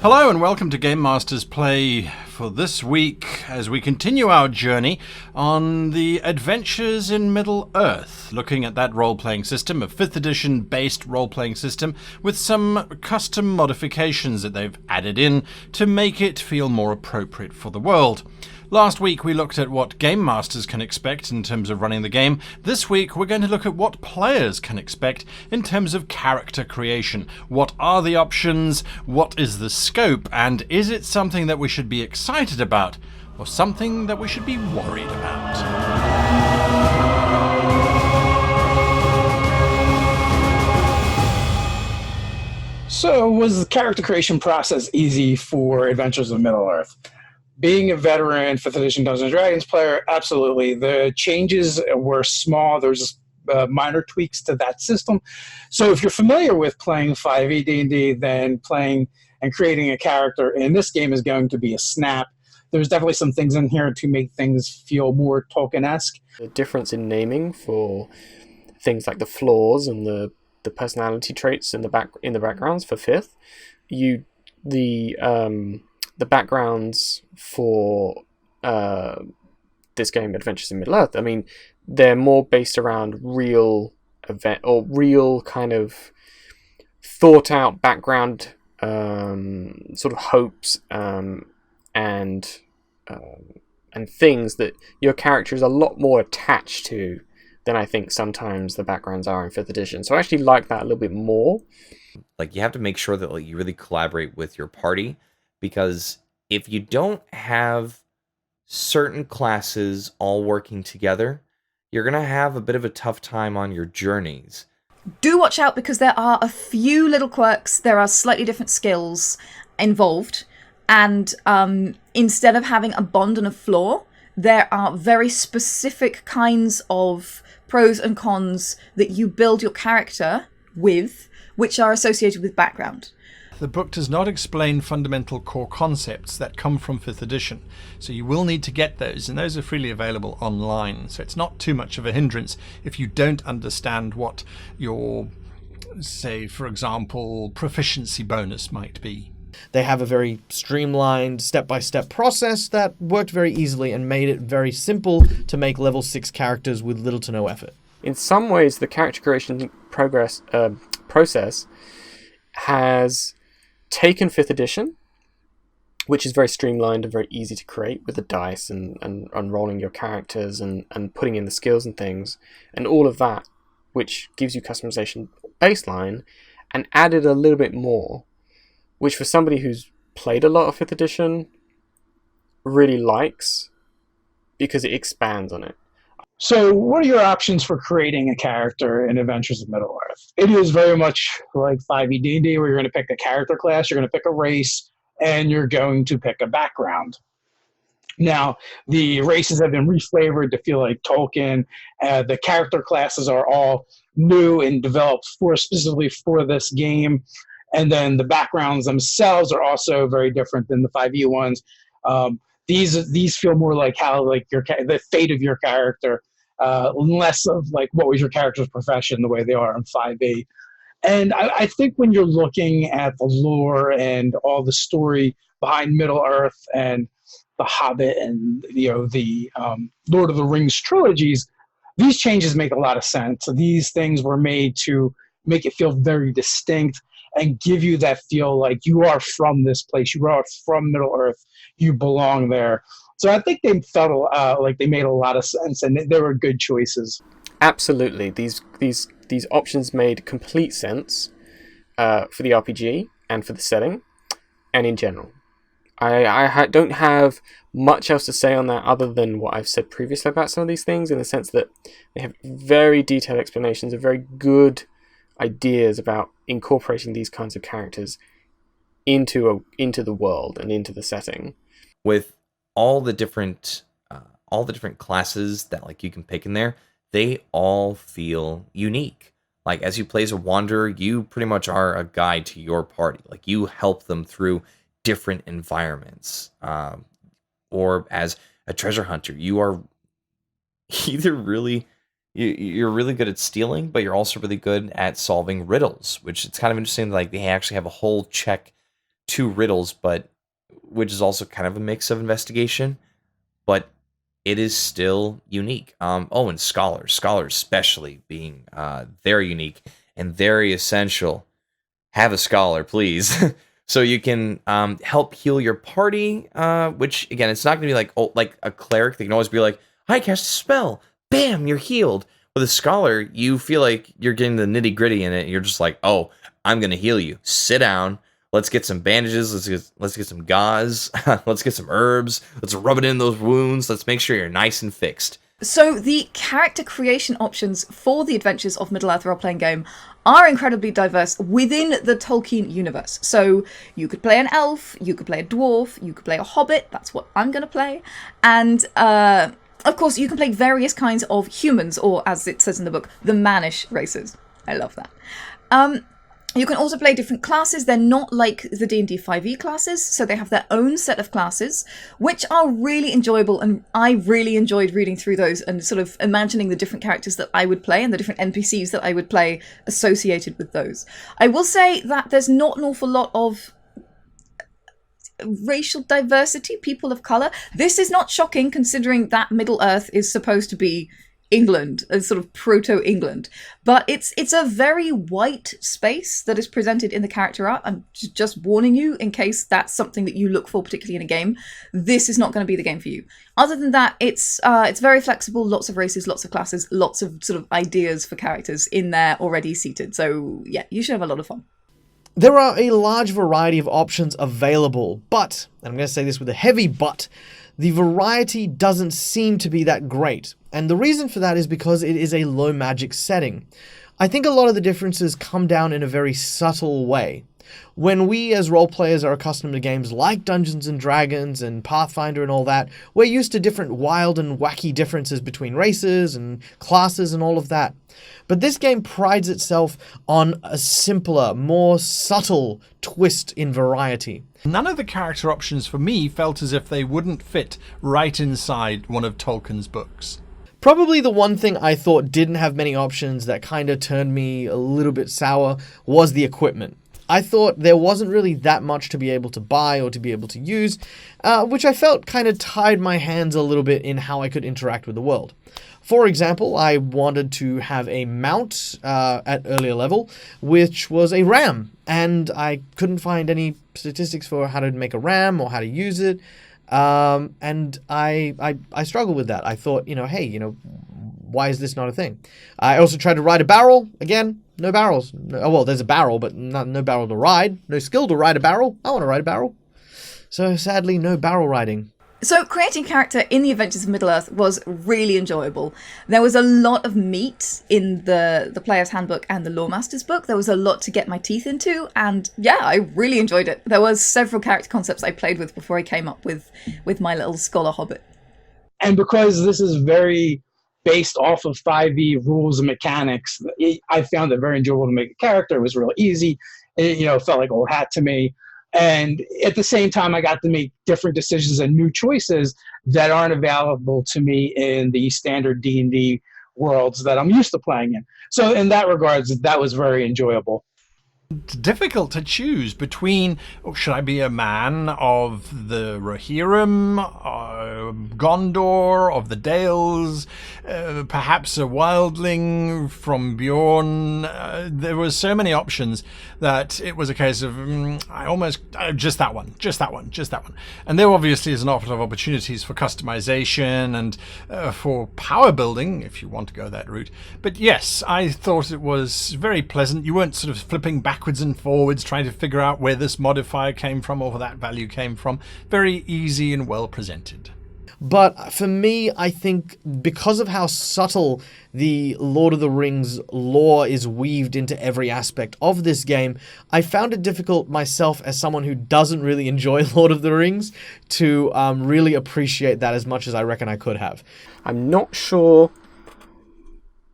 Hello and welcome to Game Master's Play for this week as we continue our journey on the Adventures in Middle-earth, looking at that role-playing system, a 5th edition based role-playing system with some custom modifications that they've added in to make it feel more appropriate for the world. Last week we looked at what game masters can expect in terms of running the game. This week we're going to look at what players can expect in terms of character creation. What are the options? What is the scope? And is it something that we should be excited about or something that we should be worried about? So, was the character creation process easy for Adventures of Middle-earth? Being a veteran 5th edition Dungeons & Dragons player, absolutely. The changes were small. There's minor tweaks to that system. So if you're familiar with playing 5e D&D, then playing and creating a character in this game is going to be a snap. There's definitely some things in here to make things feel more Tolkien-esque. The difference in naming for things like the flaws and the personality traits in the backgrounds for 5th, the backgrounds for this game, Adventures in Middle-earth, I mean, they're more based around real event or real kind of thought-out background sort of hopes and things that your character is a lot more attached to than I think sometimes the backgrounds are in 5th edition. So I actually like that a little bit more. Like, you have to make sure that you really collaborate with your party, because if you don't have certain classes all working together, you're going to have a bit of a tough time on your journeys. Do watch out, because there are a few little quirks. There are slightly different skills involved. And instead of having a bond and a flaw, there are very specific kinds of pros and cons that you build your character with, which are associated with background. The book does not explain fundamental core concepts that come from 5th edition, so you will need to get those, and those are freely available online, so it's not too much of a hindrance if you don't understand what your, say, for example, proficiency bonus might be. They have a very streamlined step-by-step process that worked very easily and made it very simple to make level 6 characters with little to no effort. In some ways, the character creation process has taken 5th edition, which is very streamlined and very easy to create with the dice and unrolling your characters and putting in the skills and things and all of that, which gives you customization baseline, and added a little bit more, which for somebody who's played a lot of 5th edition really likes, because it expands on it. So what are your options for creating a character in Adventures of Middle-earth? It is very much like 5e D&D, where you're going to pick a character class, you're going to pick a race, and you're going to pick a background. Now, the races have been reflavored to feel like Tolkien. The character classes are all new and developed specifically for this game. And then the backgrounds themselves are also very different than the 5e ones. These feel more like how the fate of your character, less of like what was your character's profession, the way they are in 5e. And I think when you're looking at the lore and all the story behind Middle-earth and The Hobbit and the Lord of the Rings trilogies, these changes make a lot of sense. So these things were made to make it feel very distinct and give you that feel like you are from this place, you are from Middle-earth, you belong there. So I think they felt like they made a lot of sense, and they were good choices. Absolutely, these options made complete sense for the RPG and for the setting, and in general. I don't have much else to say on that other than what I've said previously about some of these things, in the sense that they have very detailed explanations of very good ideas about incorporating these kinds of characters into the world and into the setting. With all the different classes that like you can pick in there, they all feel unique. Like, as you play as a wanderer, you pretty much are a guide to your party. Like, you help them through different environments. Or as a treasure hunter, you are either you're really good at stealing, but you're also really good at solving riddles, which it's kind of interesting. Like, they actually have a whole check two riddles, but which is also kind of a mix of investigation, but it is still unique. And scholars especially being very unique and very essential. Have a scholar, please. So you can help heal your party, which again, it's not going to be like a cleric. They can always be like, I cast a spell, bam, you're healed. With a scholar, you feel like you're getting the nitty gritty in it. And you're just like, oh, I'm going to heal you. Sit down. Let's get some bandages. Let's get some gauze. Let's get some herbs. Let's rub it in those wounds. Let's make sure you're nice and fixed. So the character creation options for the Adventures of Middle-earth role-playing game are incredibly diverse within the Tolkien universe. So you could play an elf, you could play a dwarf, you could play a hobbit. That's what I'm going to play. And of course, you can play various kinds of humans, or as it says in the book, the mannish races. I love that. You can also play different classes. They're not like the D&D 5e classes, so they have their own set of classes, which are really enjoyable, and I really enjoyed reading through those and sort of imagining the different characters that I would play and the different NPCs that I would play associated with those. I will say that there's not an awful lot of racial diversity, people of colour. This is not shocking considering that Middle-earth is supposed to be England, a sort of proto-England, but it's a very white space that is presented in the character art. I'm just warning you in case that's something that you look for, particularly in a game. This is not going to be the game for you. Other than that, it's very flexible, lots of races, lots of classes, lots of sort of ideas for characters in there already seated. So yeah, you should have a lot of fun. There are a large variety of options available, but, and I'm going to say this with a heavy but, the variety doesn't seem to be that great. And the reason for that is because it is a low magic setting. I think a lot of the differences come down in a very subtle way. When we as role players are accustomed to games like Dungeons and Dragons and Pathfinder and all that, we're used to different wild and wacky differences between races and classes and all of that. But this game prides itself on a simpler, more subtle twist in variety. None of the character options for me felt as if they wouldn't fit right inside one of Tolkien's books. Probably the one thing I thought didn't have many options that kind of turned me a little bit sour was the equipment. I thought there wasn't really that much to be able to buy or to be able to use, which I felt kind of tied my hands a little bit in how I could interact with the world. For example, I wanted to have a mount at earlier level, which was a ram, and I couldn't find any statistics for how to make a ram or how to use it, and I struggled with that. I thought, hey, why is this not a thing? I also tried to ride a barrel. Again, no barrels. Well, there's a barrel, but no barrel to ride. No skill to ride a barrel. I want to ride a barrel. So sadly, no barrel riding. So creating character in the Adventures of Middle-earth was really enjoyable. There was a lot of meat in the Player's Handbook and the Loremaster's book. There was a lot to get my teeth into, and yeah, I really enjoyed it. There was several character concepts I played with before I came up with my little scholar hobbit. And because this is very based off of 5e rules and mechanics, I found it very enjoyable to make a character. It was real easy. It felt like old hat to me. And at the same time, I got to make different decisions and new choices that aren't available to me in the standard D&D worlds that I'm used to playing in. So in that regards, that was very enjoyable. It's difficult to choose between, should I be a man of the Rohirrim, Gondor, of the Dales, perhaps a wildling from Bjorn? There were so many options that it was a case of just that one. And there obviously is an awful lot of opportunities for customization and for power building, if you want to go that route. But yes, I thought it was very pleasant. You weren't sort of flipping backwards and forwards trying to figure out where this modifier came from or where that value came from. Very easy and well presented. But for me, I think because of how subtle the Lord of the Rings lore is weaved into every aspect of this game, I found it difficult myself as someone who doesn't really enjoy Lord of the Rings to really appreciate that as much as I reckon I could have. I'm not sure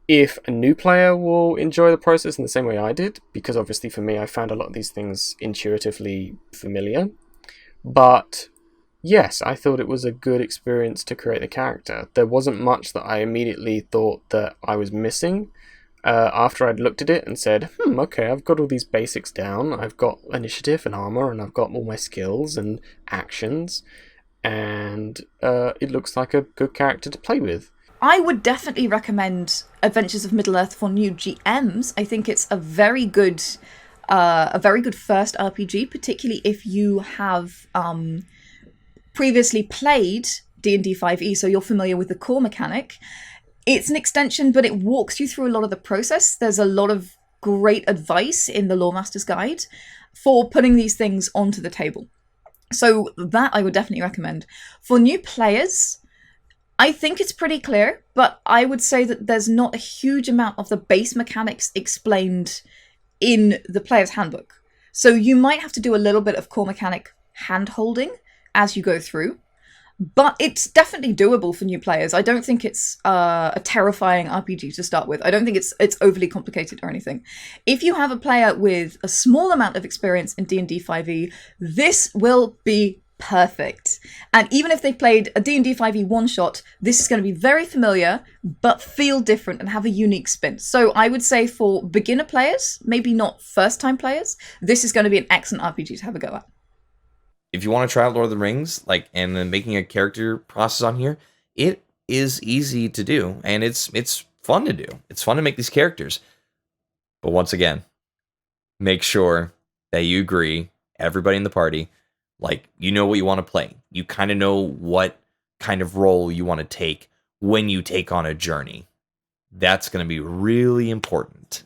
if a new player will enjoy the process in the same way I did, because obviously for me I found a lot of these things intuitively familiar. But yes, I thought it was a good experience to create the character. There wasn't much that I immediately thought that I was missing. after I'd looked at it and said, okay, I've got all these basics down. I've got initiative and armor, and I've got all my skills and actions, and it looks like a good character to play with. I would definitely recommend Adventures of Middle-earth for new GMs. I think it's a very good first RPG, particularly if you have previously played D&D 5e, so you're familiar with the core mechanic. It's an extension, but it walks you through a lot of the process. There's a lot of great advice in the Lore Master's Guide for putting these things onto the table. So that I would definitely recommend. For new players, I think it's pretty clear, but I would say that there's not a huge amount of the base mechanics explained in the player's handbook. So you might have to do a little bit of core mechanic hand-holding as you go through. But it's definitely doable for new players. I don't think it's a terrifying RPG to start with. I don't think it's overly complicated or anything. If you have a player with a small amount of experience in D&D 5e, this will be perfect. And even if they played a D&D 5e one-shot, this is going to be very familiar, but feel different and have a unique spin. So I would say for beginner players, maybe not first-time players, this is going to be an excellent RPG to have a go at. If you want to try out Lord of the Rings, and then making a character process on here, it is easy to do, and it's fun to do. It's fun to make these characters. But once again, make sure that you agree, everybody in the party, you know what you want to play. You kind of know what kind of role you want to take when you take on a journey. That's going to be really important.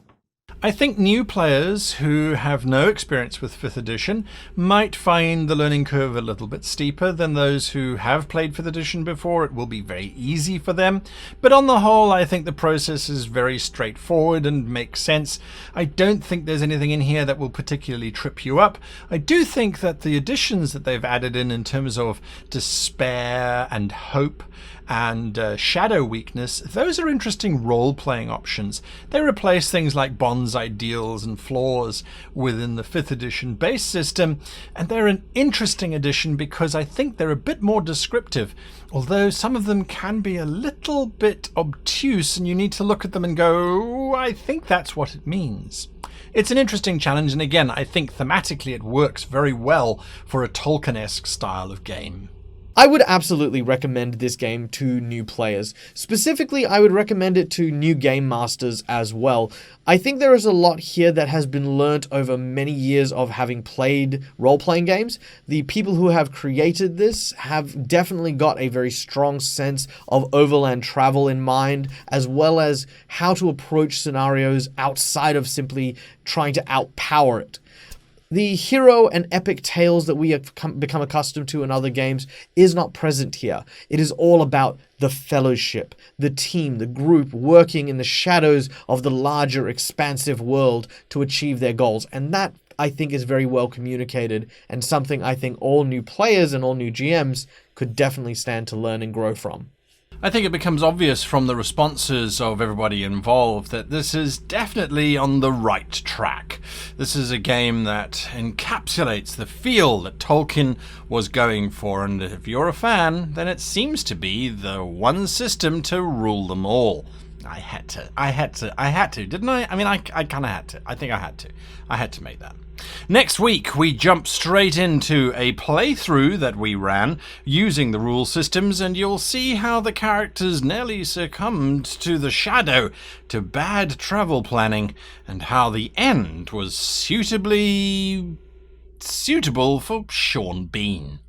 I think new players who have no experience with 5th edition might find the learning curve a little bit steeper than those who have played 5th edition before. It will be very easy for them. But on the whole, I think the process is very straightforward and makes sense. I don't think there's anything in here that will particularly trip you up. I do think that the additions that they've added in terms of despair and hope and shadow weakness, those are interesting role-playing options. They replace things like bonds, ideals, and flaws within the 5th edition base system, and they're an interesting addition because I think they're a bit more descriptive, although some of them can be a little bit obtuse, and you need to look at them and go, I think that's what it means. It's an interesting challenge, and again, I think thematically it works very well for a Tolkien-esque style of game. I would absolutely recommend this game to new players. Specifically, I would recommend it to new game masters as well. I think there is a lot here that has been learnt over many years of having played role-playing games. The people who have created this have definitely got a very strong sense of overland travel in mind, as well as how to approach scenarios outside of simply trying to outpower it. The hero and epic tales that we have become accustomed to in other games is not present here. It is all about the fellowship, the team, the group working in the shadows of the larger, expansive world to achieve their goals. And that, I think, is very well communicated and something I think all new players and all new GMs could definitely stand to learn and grow from. I think it becomes obvious from the responses of everybody involved that this is definitely on the right track. This is a game that encapsulates the feel that Tolkien was going for, and if you're a fan, then it seems to be the one system to rule them all. I had to, didn't I? I mean, I kind of had to. I think I had to make that. Next week, we jump straight into a playthrough that we ran using the rule systems, and you'll see how the characters nearly succumbed to the shadow, to bad travel planning, and how the end was suitable for Sean Bean.